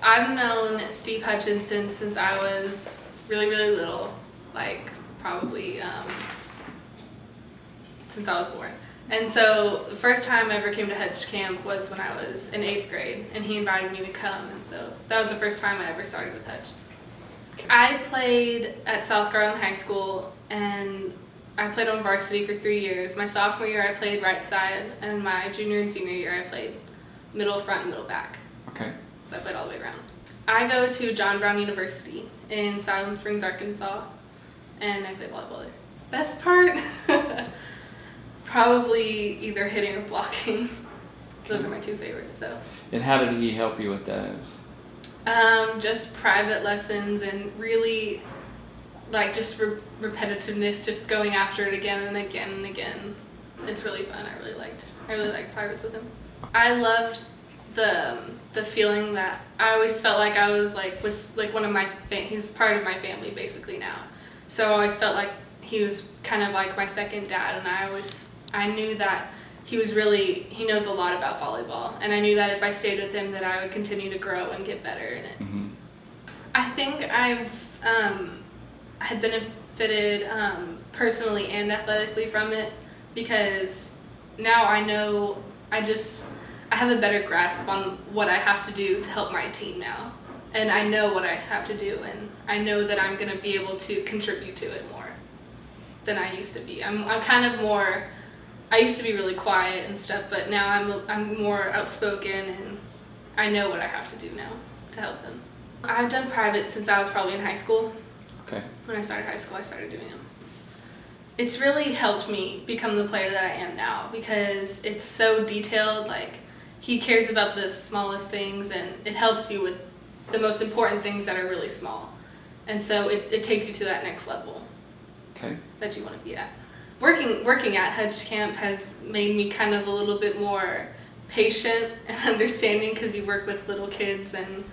I've known Steve Hutchinson since I was really, really little, like probably since I was born. And so the first time I ever came to Hutch Camp was when I was in 8th grade, and he invited me to come, and so that was the first time I ever started with Hutch. I played at South Garland High School, and I played on varsity for 3 years. My sophomore year I played right side, and my junior and senior year I played middle, front, and middle back. Okay. So I played all the way around. I go to John Brown University in Siloam Springs, Arkansas, and I play volleyball there. Best part? Probably either hitting or blocking. Those are my two favorites. So. And how did he help you with those? Just private lessons and really, like, just repetitiveness, just going after it again and again and again. It's really fun. I really liked privates with him. I loved the feeling that I always felt like I was one of my he's part of my family basically now. So I always felt like he was kind of like my second dad, and I knew that he knows a lot about volleyball, and I knew that if I stayed with him that I would continue to grow and get better in it. Mm-hmm. I think I've benefited personally and athletically from it, because now I know I have a better grasp on what I have to do to help my team now. And I know what I have to do, and I know that I'm going to be able to contribute to it more than I used to be. I'm kind of more, I used to be really quiet and stuff, but now I'm more outspoken, and I know what I have to do now to help them. I've done private since I was probably in high school. Okay. When I started high school, I started doing them. It's really helped me become the player that I am now, because it's so detailed. Like, he cares about the smallest things, and it helps you with the most important things that are really small. And so it takes you to that next level. Okay. That you want to be at. Working at Hutch Camp has made me kind of a little bit more patient and understanding, because you work with little kids, and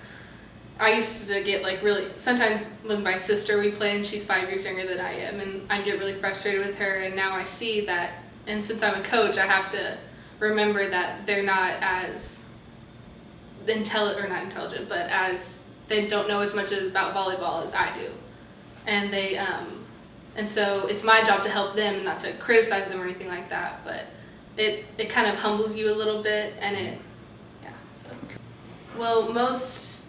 I used to get sometimes with my sister we play, and she's 5 years younger than I am, and I get really frustrated with her, and now I see that, and since I'm a coach, I have to remember that they're not as not intelligent, but as they don't know as much about volleyball as I do. And and so it's my job to help them, not to criticize them or anything like that, but it kind of humbles you a little bit, and well, most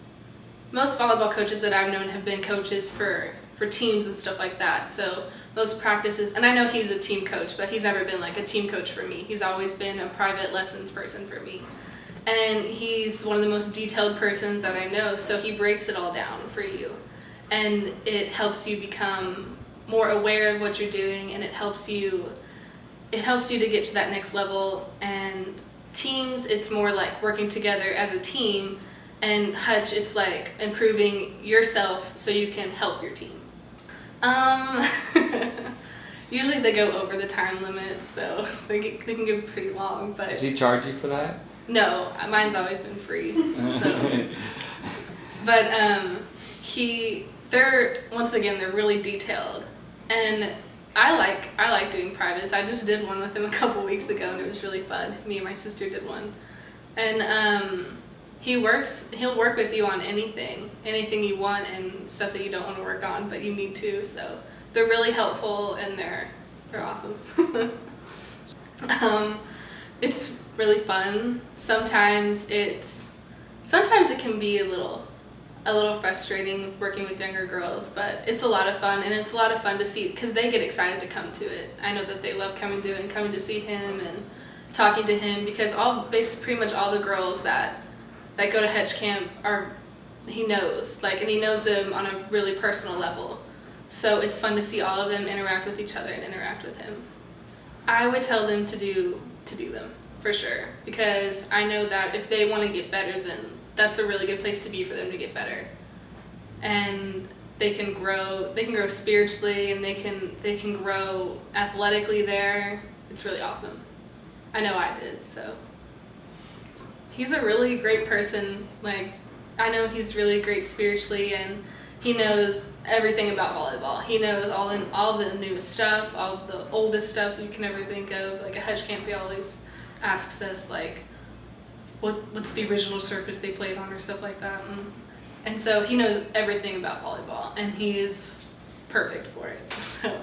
volleyball coaches that I've known have been coaches for teams and stuff like that. So those practices, and I know he's a team coach, but he's never been like a team coach for me. He's always been a private lessons person for me. And he's one of the most detailed persons that I know, so he breaks it all down for you. And it helps you become more aware of what you're doing, and it helps you to get to that next level. And teams, it's more like working together as a team, and Hutch, it's like improving yourself so you can help your team. Usually they go over the time limit, so they can get pretty long. But does he charge you for that? No, mine's always been free. So. But they're really detailed, and I like doing privates. I just did one with him a couple weeks ago, and it was really fun. Me and my sister did one, and he'll work with you on anything you want, and stuff that you don't want to work on but you need to. So they're really helpful, and they're awesome. It's really fun. Sometimes it can be a little frustrating with working with younger girls, but it's a lot of fun, and it's a lot of fun to see, because they get excited to come to it. I know that they love coming to it and coming to see him and talking to him, because pretty much all the girls that go to Hutch Camp he knows, and he knows them on a really personal level. So it's fun to see all of them interact with each other and interact with him. I would tell them to do them, for sure, because I know that if they want to get better, then that's a really good place to be for them to get better. And they can grow spiritually, and they can grow athletically there. It's really awesome. I know I did, so. He's a really great person. I know he's really great spiritually, and he knows everything about volleyball. He knows all the newest stuff, all the oldest stuff you can ever think of. Like at Hutch Camp, he always asks us what's the original surface they played on, or stuff like that. And And so he knows everything about volleyball, and he is perfect for it. So